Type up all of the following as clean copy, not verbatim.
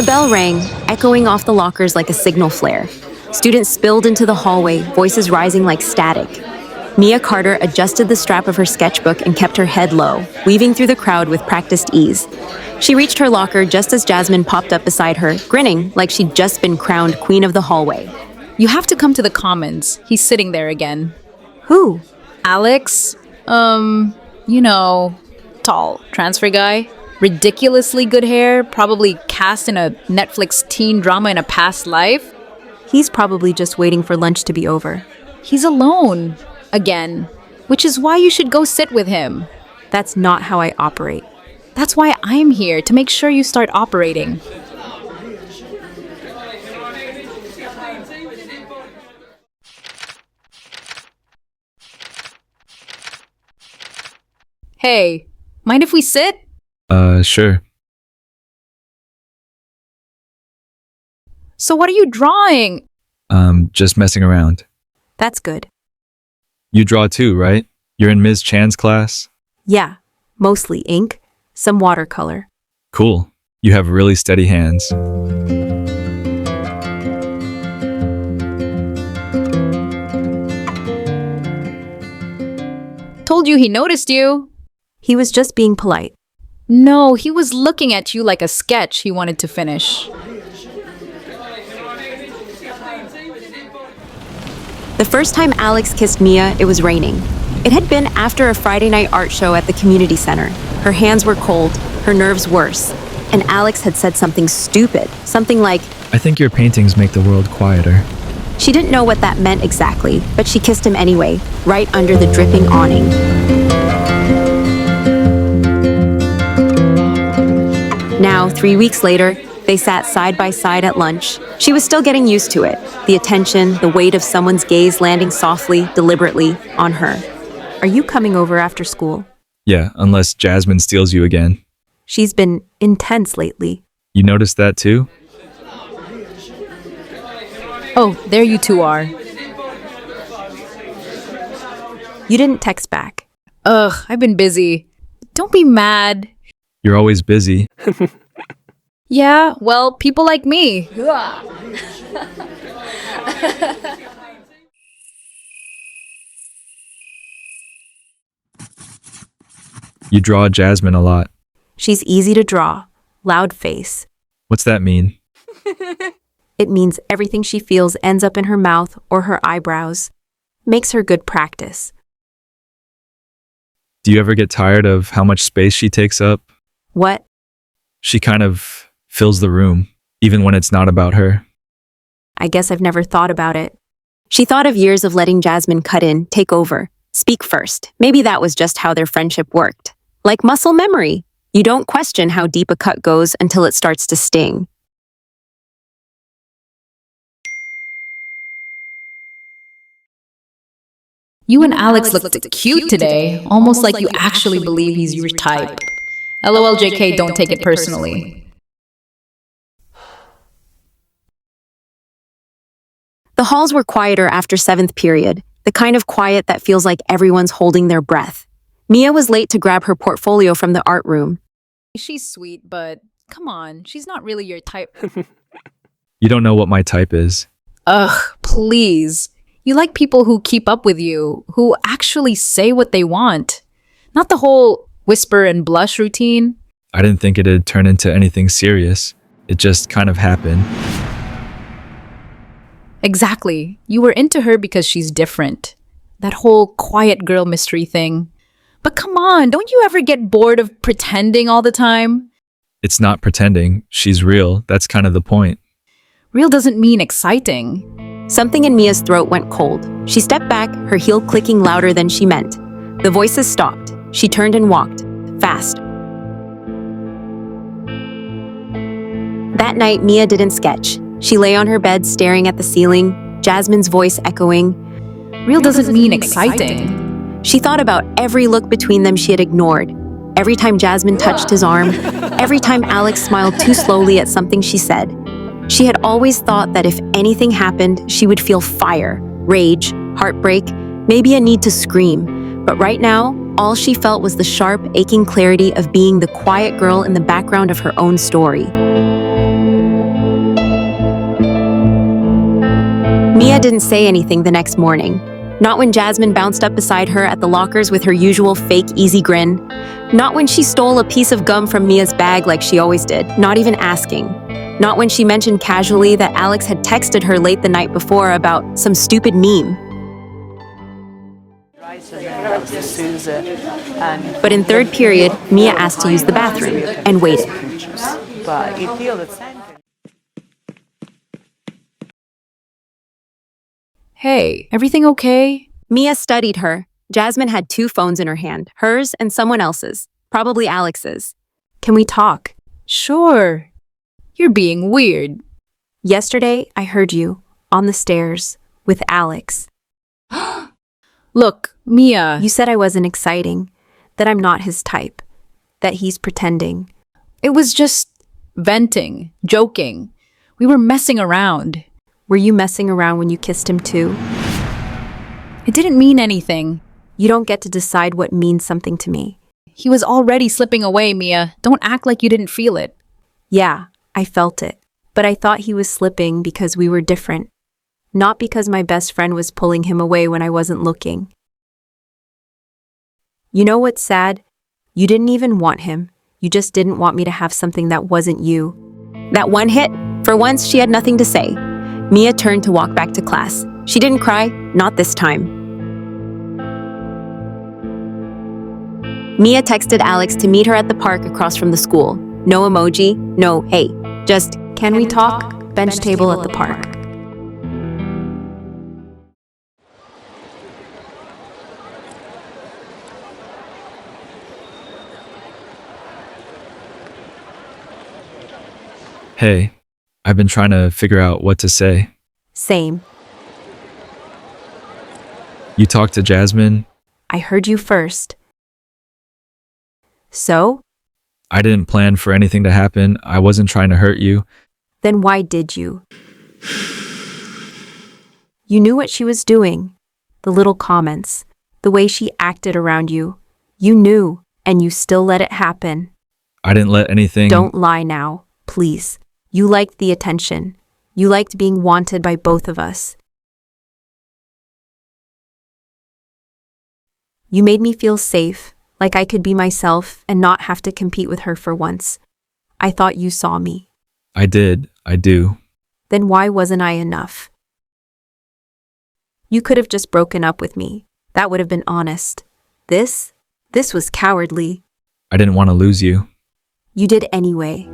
The bell rang, echoing off the lockers like a signal flare. Students spilled into the hallway, voices rising like static. Mia Carter adjusted the strap of her sketchbook and kept her head low, weaving through the crowd with practiced ease. She reached her locker just as Jasmine popped up beside her, grinning like she'd just been crowned queen of the hallway. You have to come to the commons. He's sitting there again. Who? Alex? Tall, transfer guy. Ridiculously good hair, probably cast in a Netflix teen drama in a past life. He's probably just waiting for lunch to be over. He's alone. Again. Which is why you should go sit with him. That's not how I operate. That's why I'm here, to make sure you start operating. Hey, mind if we sit? Sure. So what are you drawing? Just messing around. That's good. You draw too, right? You're in Ms. Chan's class? Yeah, mostly ink, some watercolor. Cool. You have really steady hands. Told you he noticed you. He was just being polite. No, he was looking at you like a sketch he wanted to finish. The first time Alex kissed Mia, it was raining. It had been after a Friday night art show at the community center. Her hands were cold, her nerves worse. And Alex had said something stupid, something like, I think your paintings make the world quieter. She didn't know what that meant exactly, but she kissed him anyway, right under the dripping awning. Now, 3 weeks later, they sat side by side at lunch. She was still getting used to it. The attention, the weight of someone's gaze landing softly, deliberately, on her. Are you coming over after school? Yeah, unless Jasmine steals you again. She's been intense lately. You noticed that too? Oh, there you two are. You didn't text back. Ugh, I've been busy. Don't be mad. You're always busy. Yeah, well, people like me. You draw Jasmine a lot. She's easy to draw. Loud face. What's that mean? It means everything she feels ends up in her mouth or her eyebrows. Makes her good practice. Do you ever get tired of how much space she takes up? What? She kind of fills the room, even when it's not about her. I guess I've never thought about it. She thought of years of letting Jasmine cut in, take over, speak first. Maybe that was just how their friendship worked. Like muscle memory. You don't question how deep a cut goes until it starts to sting. You and Alex looked cute today, almost like you actually believe he's your type. LOL JK, don't take it personally. The halls were quieter after 7th period, the kind of quiet that feels like everyone's holding their breath. Mia was late to grab her portfolio from the art room. She's sweet, but come on, she's not really your type. You don't know what my type is. Ugh, please. You like people who keep up with you, who actually say what they want. Not the whole whisper and blush routine. I didn't think it'd turn into anything serious. It just kind of happened. Exactly. You were into her because she's different. That whole quiet girl mystery thing. But come on, don't you ever get bored of pretending all the time? It's not pretending. She's real. That's kind of the point. Real doesn't mean exciting. Something in Mia's throat went cold. She stepped back, her heel clicking louder than she meant. The voices stopped. She turned and walked. Fast. That night, Mia didn't sketch. She lay on her bed staring at the ceiling, Jasmine's voice echoing. Real doesn't mean exciting. She thought about every look between them she had ignored. Every time Jasmine touched his arm, every time Alex smiled too slowly at something she said. She had always thought that if anything happened, she would feel fire, rage, heartbreak, maybe a need to scream. But right now, all she felt was the sharp, aching clarity of being the quiet girl in the background of her own story. Mia didn't say anything the next morning. Not when Jasmine bounced up beside her at the lockers with her usual fake easy grin. Not when she stole a piece of gum from Mia's bag like she always did, not even asking. Not when she mentioned casually that Alex had texted her late the night before about some stupid meme. But in third period, Mia asked to use the bathroom and waited. Hey, everything okay? Mia studied her. Jasmine had 2 phones in her hand, hers and someone else's, probably Alex's. Can we talk? Sure. You're being weird. Yesterday, I heard you on the stairs with Alex. Look, Mia. You said I wasn't exciting, that I'm not his type, that he's pretending. It was just venting, joking. We were messing around. Were you messing around when you kissed him too? It didn't mean anything. You don't get to decide what means something to me. He was already slipping away, Mia. Don't act like you didn't feel it. Yeah, I felt it. But I thought he was slipping because we were different. Not because my best friend was pulling him away when I wasn't looking. You know what's sad? You didn't even want him. You just didn't want me to have something that wasn't you. That one hit, for once she had nothing to say. Mia turned to walk back to class. She didn't cry, not this time. Mia texted Alex to meet her at the park across from the school. No emoji, no hey, just, can we talk? Bench table at the park. Hey, I've been trying to figure out what to say. Same. You talked to Jasmine? I heard you first. So? I didn't plan for anything to happen. I wasn't trying to hurt you. Then why did you? You knew what she was doing. The little comments, the way she acted around you. You knew, and you still let it happen. I didn't let anything... Don't lie now, please. You liked the attention. You liked being wanted by both of us. You made me feel safe, like I could be myself and not have to compete with her for once. I thought you saw me. I did. I do. Then why wasn't I enough? You could have just broken up with me. That would have been honest. This was cowardly. I didn't want to lose you. You did anyway.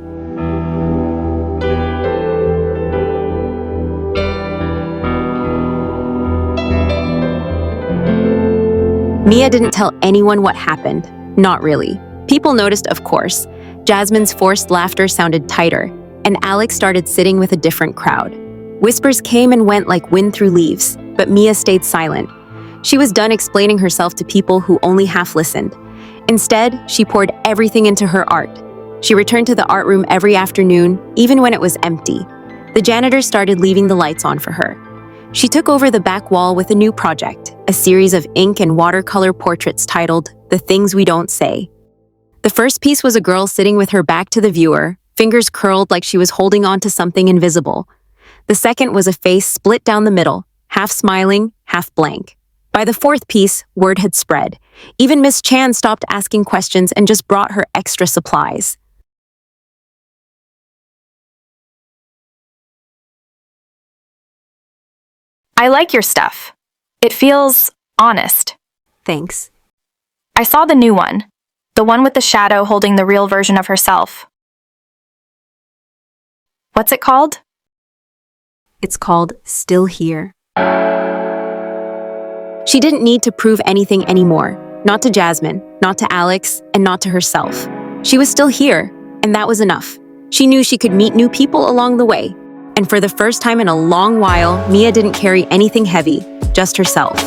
Mia didn't tell anyone what happened. Not really. People noticed, of course. Jasmine's forced laughter sounded tighter, and Alex started sitting with a different crowd. Whispers came and went like wind through leaves, but Mia stayed silent. She was done explaining herself to people who only half listened. Instead, she poured everything into her art. She returned to the art room every afternoon, even when it was empty. The janitor started leaving the lights on for her. She took over the back wall with a new project, a series of ink and watercolor portraits titled The Things We Don't Say. The first piece was a girl sitting with her back to the viewer, fingers curled like she was holding on to something invisible. The second was a face split down the middle, half smiling, half blank. By the fourth piece, word had spread. Even Miss Chan stopped asking questions and just brought her extra supplies. I like your stuff. It feels honest. Thanks. I saw the new one, the one with the shadow holding the real version of herself. What's it called? It's called Still Here. She didn't need to prove anything anymore. Not to Jasmine, not to Alex, and not to herself. She was still here, and that was enough. She knew she could meet new people along the way. And for the first time in a long while, Mia didn't carry anything heavy, just herself.